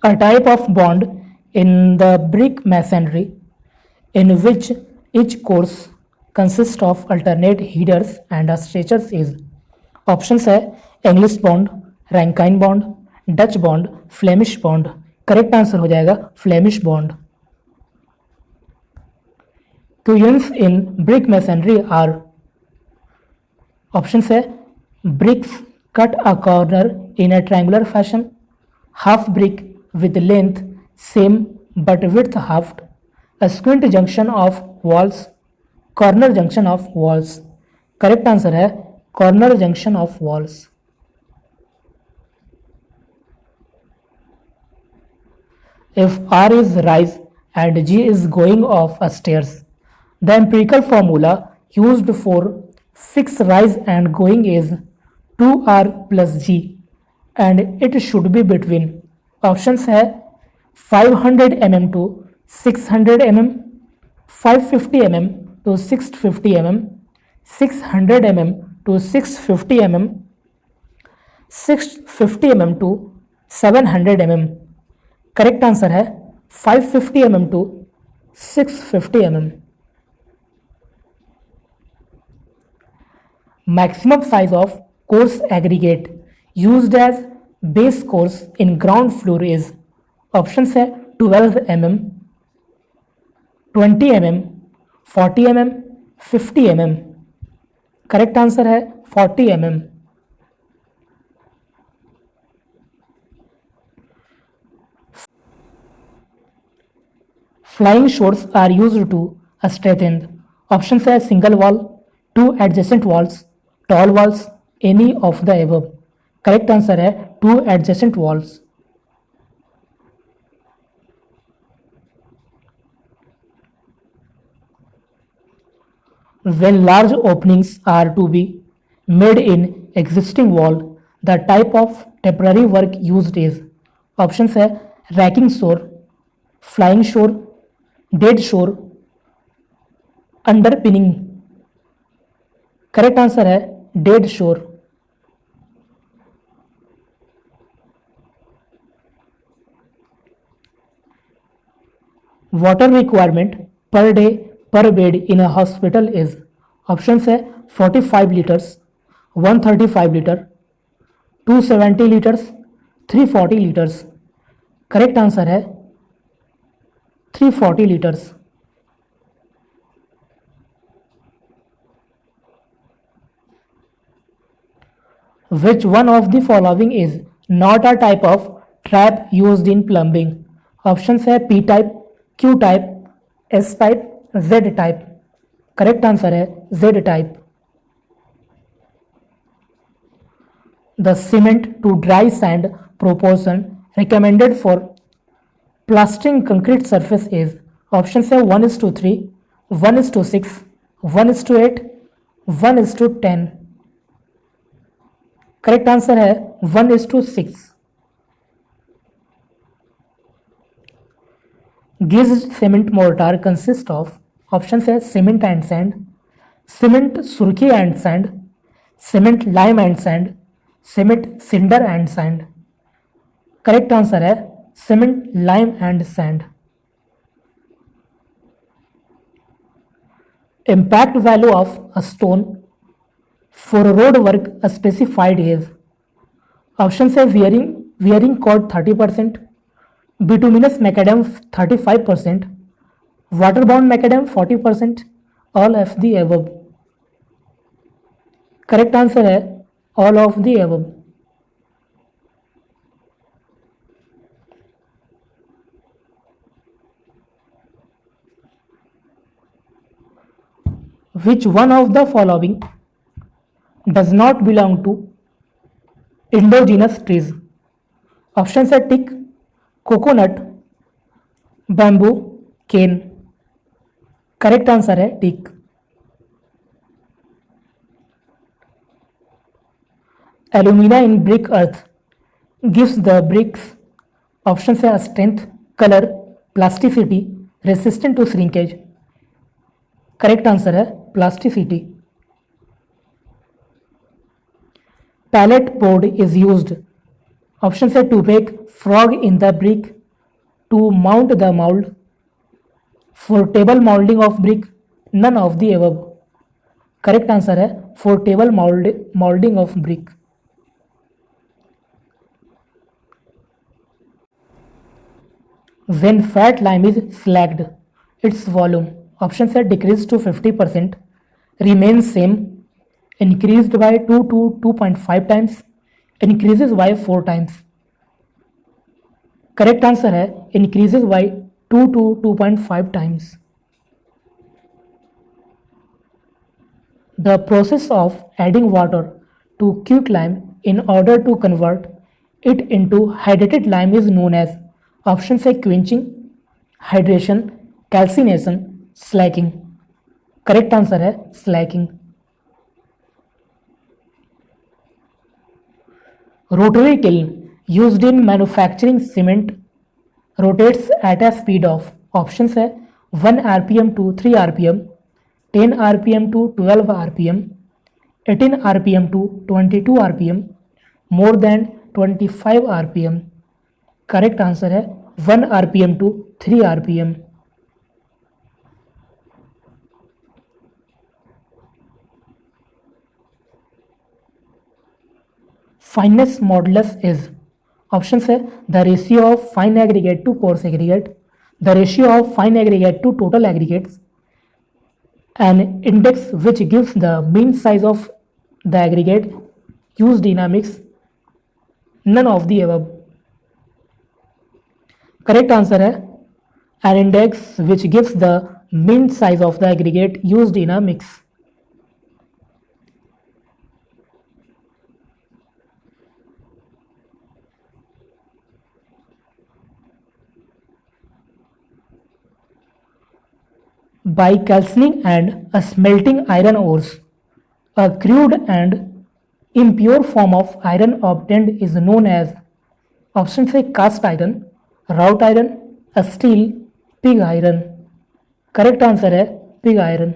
A type of bond in the brick masonry in which each course consists of alternate headers and stretchers is options है English bond, raking bond, Dutch bond, Flemish bond. Correct answer हो जाएगा Flemish bond. Quoins in brick masonry are options है bricks cut a corner in a triangular fashion, half brick with length same but width halved, a squint junction of walls, corner junction of walls। Correct answer है corner junction of walls। If R is rise and G is going off a stairs, the empirical formula used for fix rise and going is 2R plus G and it should be between options है 500 mm to 600 mm, 550 mm to 650 mm, 600 mm to 650 mm, 650 mm to 700 mm। Correct answer है 550 mm to 650 mm। Maximum size of course aggregate used as base course in ground floor is options है 12 mm, 20 mm, 40 mm, 50 mm। Correct answer है 40 mm। Flying shores are used to strengthen options है single wall, two adjacent walls, tall walls, any of the above। Correct answer है two adjacent walls। When large openings are to be made in existing wall, the type of temporary work used is options है racking shore, flying shore, dead shore, underpinning। Correct answer है dead शोर। Water requirement per day पर bed in a hospital is options है 45 litres, 135 litre, 270 litres, 340 litres. Correct answer है 340 litres. Which one of the following is not a type of trap used in plumbing? Options है P type, Q type, S type, Z type। Correct answer है Z type। The cement to dry sand proportion recommended for plastering concrete surface is options है 1:3, 1:6, 1:8, 1:10। Correct answer है 1:6। Glazed cement mortar consists of options है cement and sand, cement सुर्खी and sand, cement lime and sand, cement cinder and sand। Correct answer है cement lime and sand। Impact value of a stone for road work specified is options है wearing cord 30%, bituminous macadam 35%, waterbound macadam 40%, all of the above। Correct answer है all of the above। Which one of the following does not belong to endogenous trees? Option है टिक, coconut, bamboo, केन। Correct answer है टिक। Alumina in brick earth gives the bricks options है strength, color, plasticity, resistant to shrinkage। Correct answer है plasticity। Pallet board is used option है to bake frog in the brick, to mount the mould, for table moulding of brick, none of the above. Correct answer है for table moulding of brick. When fat lime is slacked, its volume, options are decreased to 50%, remains same, increased by 2 to 2.5 times, increases by 4 times. Correct answer है increases by 2 to 2.5 times. The process of adding water to quicklime in order to convert it into hydrated lime is known as, option है quenching, hydration, calcination, slacking. Correct answer है slaking. Rotary kiln used in manufacturing cement rotates at a speed of, options है 1 rpm to 3 rpm, 10 rpm to 12 rpm, 18 rpm to 22 rpm, more than 25 rpm. Correct answer है 1 rpm to 3 rpm. Fineness modulus is, options है the ratio of fine aggregate to coarse aggregate, the ratio of fine aggregate to total aggregates, an index which gives the mean size of the aggregate used in a mix, none of the above. Correct answer है an index which gives the mean size of the aggregate used in a mix. By calcining and smelting iron ores, a crude and impure form of iron obtained is known as, option है cast iron, wrought iron, steel, pig iron. Correct answer है pig iron.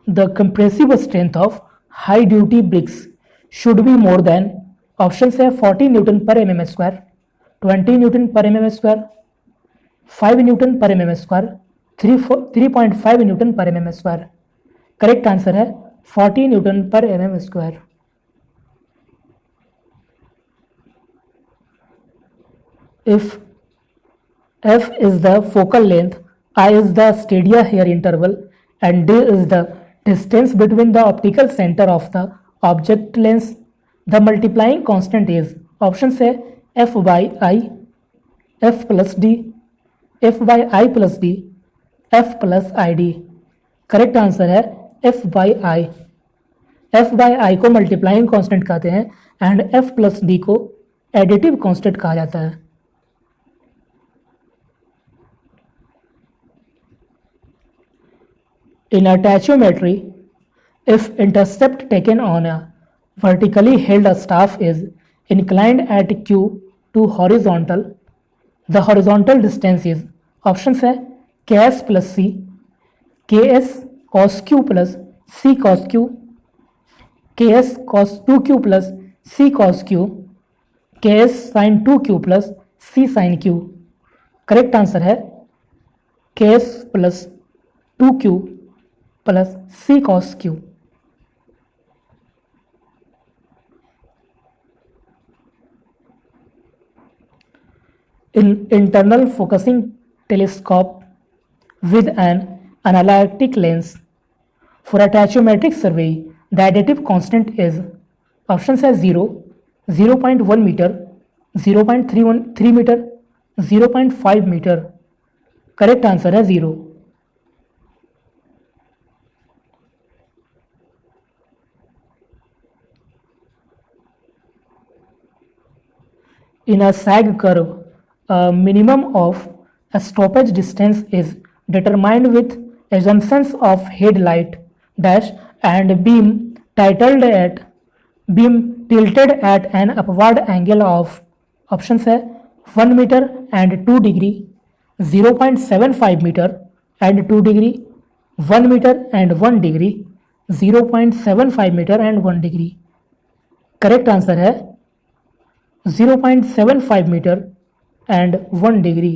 The compressive strength of high duty bricks should be more than, options है 40 Newton per mm square, 20 Newton per mm square, 5 Newton per mm square, 3.5 Newton per mm square. Correct answer है 40 Newton per mm square. If f is the focal length, I is the stadia hair interval, and d is the distance between the optical center of the object lens, the multiplying constant is, options है f by I, f plus d, f by I plus d, f plus id. Correct answer है f by I. f by I को multiplying constant कहते हैं and f plus d को additive constant कहा जाता है. In a tachyometry, if intercept taken on a vertically held staff is inclined at q to horizontal, the horizontal distance is, options है ks plus c, ks cos q plus c cos q, ks cos 2q plus c cos q, ks sin 2q plus c sin q. Correct answer है ks plus 2q plus c cos q. In internal focusing telescope with an analytic lens for a tachyometric survey, the additive constant is, options है 0, 0.1 meter, 0.3 meter, 0.5 meter. Correct answer है 0. In a sag curve, a minimum of a stoppage distance is determined with assumptions of headlight dash and beam tilted at an upward angle of, options है 1 meter and 2 degree, 0.75 meter and 2 degree, 1 meter and 1 degree, 0.75 metre and 1 degree. Correct answer है 0.75 metre and 1 degree.